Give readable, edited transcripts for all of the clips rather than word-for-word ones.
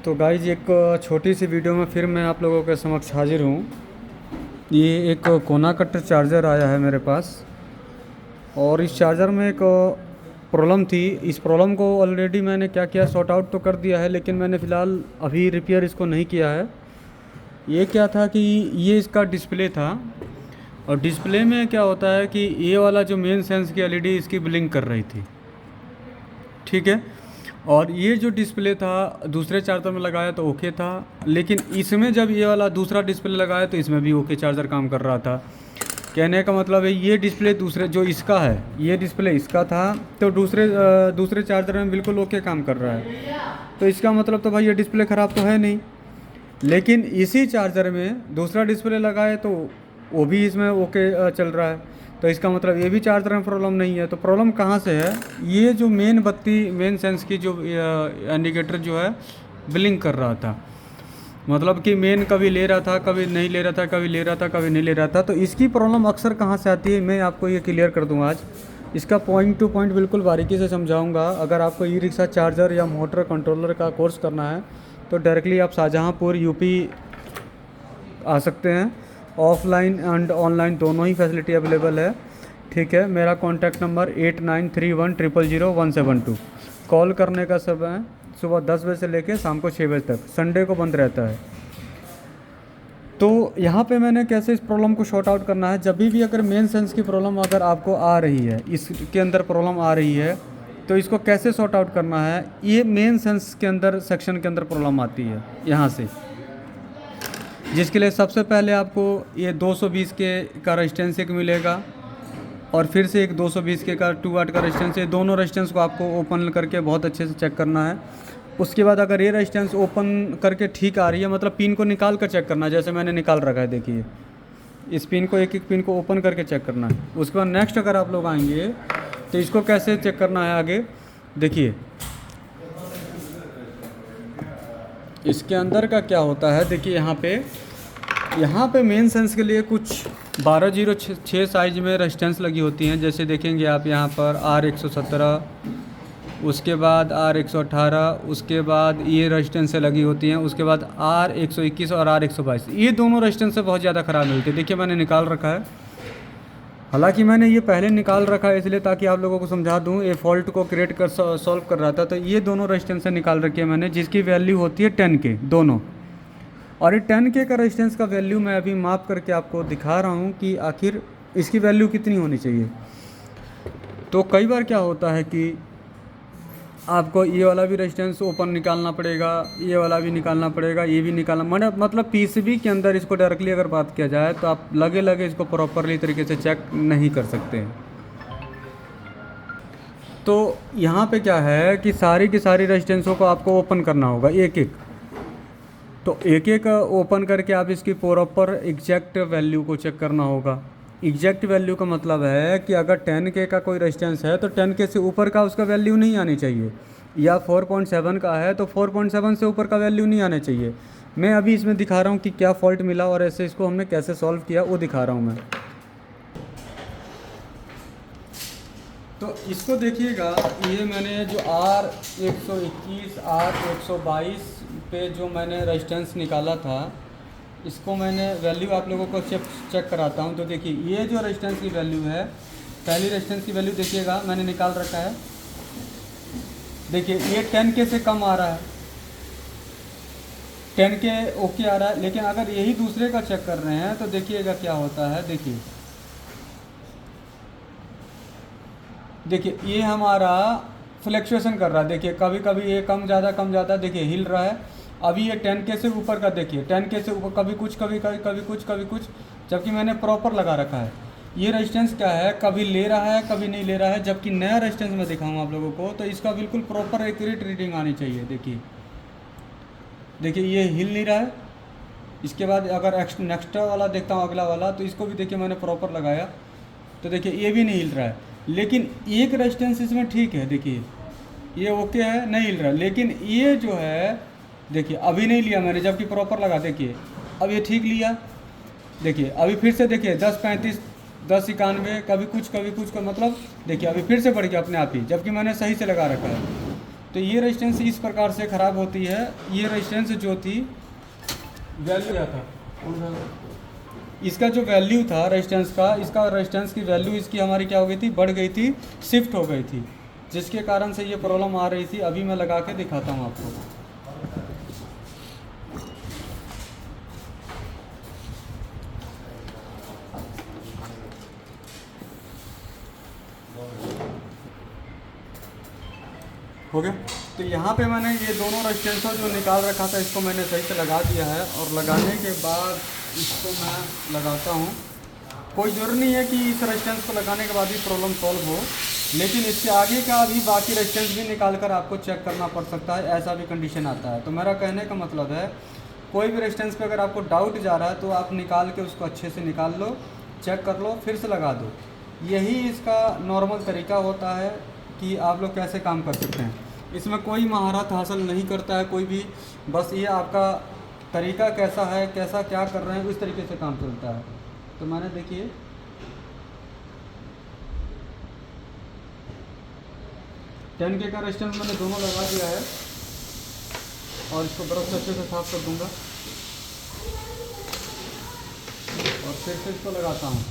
तो गाइज एक छोटी सी वीडियो में फिर मैं आप लोगों के समक्ष हाजिर हूँ। ये एक कोना कट चार्जर आया है मेरे पास और इस चार्जर में एक प्रॉब्लम थी। इस प्रॉब्लम को ऑलरेडी मैंने क्या किया, सॉर्ट आउट तो कर दिया है, लेकिन मैंने फ़िलहाल अभी रिपेयर इसको नहीं किया है। ये क्या था कि ये इसका डिस्प्ले था और डिस्प्ले में क्या होता है कि ये वाला जो मेन सेंस की एलईडी इसकी ब्लिंक कर रही थी, ठीक है। और ये जो डिस्प्ले था दूसरे चार्जर में लगाया तो ओके था, लेकिन इसमें जब ये वाला दूसरा डिस्प्ले लगाया तो इसमें भी ओके चार्जर काम कर रहा था। कहने का मतलब है ये डिस्प्ले दूसरे जो इसका है, ये डिस्प्ले इसका था तो दूसरे चार्जर में बिल्कुल ओके काम कर रहा है। तो इसका मतलब तो भाई ये डिस्प्ले ख़राब तो है नहीं, लेकिन इसी चार्जर में दूसरा डिस्प्ले लगाए तो वो भी इसमें ओके चल रहा है। तो इसका मतलब ये भी चार्जर में प्रॉब्लम नहीं है। तो प्रॉब्लम कहाँ से है? ये जो मेन बत्ती, मेन सेंस की जो इंडिकेटर जो है ब्लिंक कर रहा था, मतलब कि मेन कभी ले रहा था, कभी नहीं ले रहा था, कभी ले रहा था, कभी नहीं ले रहा था। तो इसकी प्रॉब्लम अक्सर कहाँ से आती है मैं आपको ये क्लियर कर दूँगा आज। इसका पॉइंट टू पॉइंट बिल्कुल बारीकी से समझाऊँगा। अगर आपको ई रिक्शा चार्जर या मोटर कंट्रोलर का कोर्स करना है तो डायरेक्टली आप शाहजहाँपुर यूपी आ सकते हैं। ऑफलाइन एंड ऑनलाइन दोनों ही फैसिलिटी अवेलेबल है, ठीक है। मेरा कॉन्टैक्ट नंबर 8931000172। कॉल करने का समय सुबह 10 बजे से लेकर शाम को 6 बजे तक, संडे को बंद रहता है। तो यहाँ पे मैंने कैसे इस प्रॉब्लम को शॉर्ट आउट करना है, जब भी अगर मेन सेंस की प्रॉब्लम अगर आपको आ रही है, इसके अंदर प्रॉब्लम आ रही है, तो इसको कैसे सॉर्ट आउट करना है। ये मेन सेंस के अंदर सेक्शन के अंदर प्रॉब्लम आती है यहाँ से, जिसके लिए सबसे पहले आपको ये 220 के का रेजिस्टेंस एक मिलेगा और फिर से एक 220 के का 2 वाट का रेजिस्टेंस। ये दोनों रेजिस्टेंस को आपको ओपन करके बहुत अच्छे से चेक करना है। उसके बाद अगर ये रेजिस्टेंस ओपन करके ठीक आ रही है, मतलब पिन को निकाल कर चेक करना है, जैसे मैंने निकाल रखा है, देखिए इस पिन को, एक एक पिन को ओपन करके चेक करना है। उसके बाद नेक्स्ट अगर आप लोग आएंगे तो इसको कैसे चेक करना है आगे, देखिए इसके अंदर का क्या होता है। देखिए यहाँ पे मेन सेंस के लिए कुछ 1206 साइज में रेजिस्टेंस लगी होती हैं। जैसे देखेंगे आप यहाँ पर R117, उसके बाद R118, उसके बाद ये रेजिस्टेंस लगी होती हैं, उसके बाद R121 और R122। ये दोनों रेजिस्टेंस से बहुत ज़्यादा ख़राब मिलती है। देखिए मैंने निकाल रखा है, हालांकि मैंने ये पहले निकाल रखा है इसलिए ताकि आप लोगों को समझा दूँ, ये फॉल्ट को क्रिएट कर सॉल्व कर रहा था। तो ये दोनों रेजिस्टेंस निकाल रखी है मैंने, जिसकी वैल्यू होती है 10K दोनों। और ये 10K का रेजिस्टेंस का वैल्यू मैं अभी माप करके आपको दिखा रहा हूँ कि आखिर इसकी वैल्यू कितनी होनी चाहिए। तो कई बार क्या होता है कि आपको ये वाला भी रेजिस्टेंस ओपन निकालना पड़ेगा, ये वाला भी निकालना पड़ेगा, ये भी निकालना, मतलब पीसीबी के अंदर इसको डायरेक्टली अगर बात किया जाए तो आप लगे इसको प्रॉपरली तरीके से चेक नहीं कर सकते। तो यहाँ पे क्या है कि सारी की सारी रेजिस्टेंसों को आपको ओपन करना होगा एक एक। तो एक एक ओपन करके आप इसकी प्रॉपर एग्जैक्ट वैल्यू को चेक करना होगा। एग्जैक्ट वैल्यू का मतलब है कि अगर 10K का कोई रेजिस्टेंस है तो 10K से ऊपर का उसका वैल्यू नहीं आनी चाहिए, या 4.7 का है तो 4.7 से ऊपर का वैल्यू नहीं आना चाहिए। मैं अभी इसमें दिखा रहा हूँ कि क्या फॉल्ट मिला और ऐसे इसको हमने कैसे सॉल्व किया, वो दिखा रहा हूँ मैं। तो इसको देखिएगा, ये मैंने जो R121 R122 पे जो मैंने रेजिस्टेंस निकाला था, इसको मैंने वैल्यू आप लोगों को चेक कराता हूँ। तो देखिए ये जो रेजिस्टेंस की वैल्यू है, पहली रेजिस्टेंस की वैल्यू देखिएगा मैंने निकाल रखा है। देखिए ये 10K से कम आ रहा है, 10K ओके आ रहा है। लेकिन अगर यही दूसरे का चेक कर रहे हैं तो देखिएगा क्या होता है। देखिए ये हमारा फ्लैक्चुएशन कर रहा है। देखिए कभी कभी ये कम ज़्यादा देखिए हिल रहा है। अभी ये 10K से ऊपर का, देखिए 10K से ऊपर कभी कुछ कभी कुछ, जबकि मैंने प्रॉपर लगा रखा है। ये रेजिस्टेंस क्या है, कभी ले रहा है कभी नहीं ले रहा है। जबकि नया रेजिस्टेंस मैं दिखाऊँ आप लोगों को तो इसका बिल्कुल प्रॉपर एक्यूरेट रीडिंग आनी चाहिए। देखिए ये हिल नहीं रहा है। इसके बाद अगर नेक्स्ट वाला देखता हूँ, अगला वाला, तो इसको भी देखिए मैंने प्रॉपर लगाया तो देखिए ये भी नहीं हिल रहा है। लेकिन एक रेजिस्टेंस इसमें ठीक है, देखिए ये ओके है, नहीं हिल रहा है। लेकिन ये जो है देखिए अभी नहीं लिया मैंने, जबकि प्रॉपर लगा, देखिए अब ये ठीक लिया। देखिए अभी फिर से देखिए 10.35 10.91 कभी कुछ का मतलब देखिए अभी फिर से बढ़ गया अपने आप ही, जबकि मैंने सही से लगा रखा है। तो ये रेजिस्टेंस इस प्रकार से ख़राब होती है। ये रेजिस्टेंस जो थी वैल्यू क्या था, इसका जो वैल्यू था रेजिस्टेंस का, इसका रेजिस्टेंस की वैल्यू इसकी हमारी क्या हो गई थी, बढ़ गई थी, शिफ्ट हो गई थी, जिसके कारण से ये प्रॉब्लम आ रही थी। अभी मैं लगा के दिखाता हूँ आपको। हो गया। तो यहाँ पे मैंने ये दोनों रेजिस्टेंसर जो निकाल रखा था इसको मैंने सही से लगा दिया है, और लगाने के बाद इसको मैं लगाता हूँ। कोई ज़रूरी नहीं है कि इस रेजिस्टेंस को लगाने के बाद ही प्रॉब्लम सॉल्व हो, लेकिन इसके आगे का भी बाकी रेजिस्टेंस भी निकाल कर आपको चेक करना पड़ सकता है, ऐसा भी कंडीशन आता है। तो मेरा कहने का मतलब है, कोई भी रेजिस्टेंस पे अगर आपको डाउट जा रहा है तो आप निकाल के उसको अच्छे से निकाल लो, चेक कर लो, फिर से लगा दो। यही इसका नॉर्मल तरीका होता है कि आप लोग कैसे काम कर सकते हैं। इसमें कोई महारत हासिल नहीं करता है कोई भी, बस ये आपका तरीका कैसा है, कैसा क्या कर रहे हैं, उस तरीके से काम चलता है। तो मैंने देखिए 10K का रेजिस्टेंस मैंने दोनों लगा दिया है, और इसको ब्रश से अच्छे से साफ कर दूंगा, और फिर से इसको लगाता हूँ।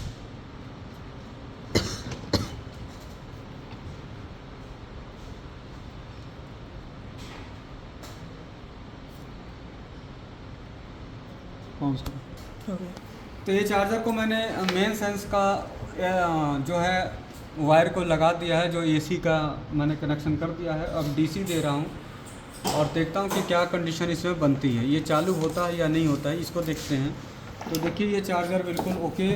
तो ये चार्जर को मैंने मेन सेंस का जो है वायर को लगा दिया है, जो एसी का मैंने कनेक्शन कर दिया है। अब डीसी दे रहा हूँ और देखता हूँ कि क्या कंडीशन इसमें बनती है, ये चालू होता है या नहीं होता है, इसको देखते हैं। तो देखिए ये चार्जर बिल्कुल ओके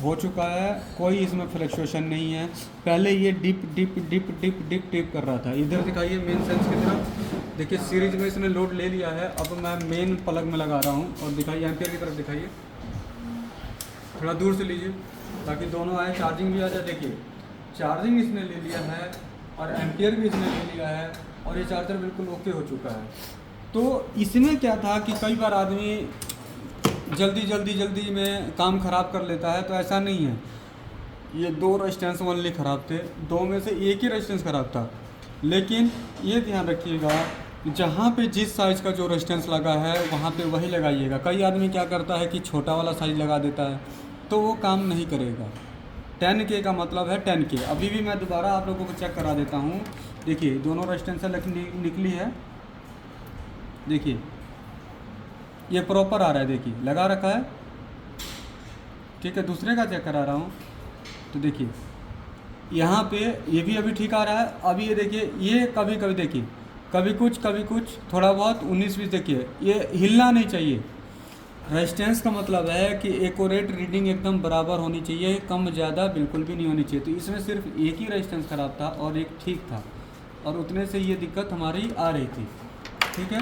हो चुका है, कोई इसमें फ्लक्चुएशन नहीं है। पहले ये डिप डिप डिप डिप डिप डिप कर रहा था। इधर दिखाइए मेन सेंस की तरफ, देखिए सीरीज में इसने लोड ले लिया है। अब मैं मेन प्लग में लगा रहा हूँ, और दिखाइए एम्पियर की तरफ दिखाइए, थोड़ा दूर से लीजिए ताकि दोनों आए, चार्जिंग भी आ जाए। देखिए चार्जिंग इसने ले लिया है और एम्पियर भी इसने ले लिया है, और ये चार्जर बिल्कुल ओके हो चुका है। तो इसमें क्या था कि कई बार आदमी जल्दी में काम ख़राब कर लेता है, तो ऐसा नहीं है। ये 2 रेजिस्टेंस ओनली ख़राब थे, 2 में से एक ही रेजिस्टेंस ख़राब था। लेकिन ये ध्यान रखिएगा, जहाँ पे जिस साइज़ का जो रेजिस्टेंस लगा है वहाँ पे वही लगाइएगा। कई आदमी क्या करता है कि छोटा वाला साइज़ लगा देता है, तो वो काम नहीं करेगा। 10K का मतलब है 10K। अभी भी मैं दोबारा आप लोगों को चेक करा देता हूँ। देखिए दोनों रेजिस्टेंस निकली है, देखिए ये प्रॉपर आ रहा है, देखिए लगा रखा है, ठीक है। दूसरे का चेक करा रहा हूँ, तो देखिए यहाँ पे ये भी अभी ठीक आ रहा है। अभी ये देखिए, ये कभी कभी देखिए कभी कुछ थोड़ा बहुत 19-20, देखिए ये हिलना नहीं चाहिए। रेजिस्टेंस का मतलब है कि एक्यूरेट रीडिंग एकदम बराबर होनी चाहिए, कम ज़्यादा बिल्कुल भी नहीं होनी चाहिए। तो इसमें सिर्फ एक ही रेजिस्टेंस ख़राब था और एक ठीक था, और उतने से ये दिक्कत हमारी आ रही थी, ठीक है।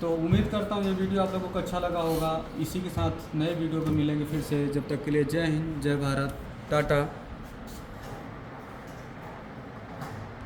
तो उम्मीद करता हूँ ये वीडियो आप लोगों को अच्छा लगा होगा। इसी के साथ नए वीडियो पर मिलेंगे फिर से। जब तक के लिए जय हिंद, जय भारत, टाटा।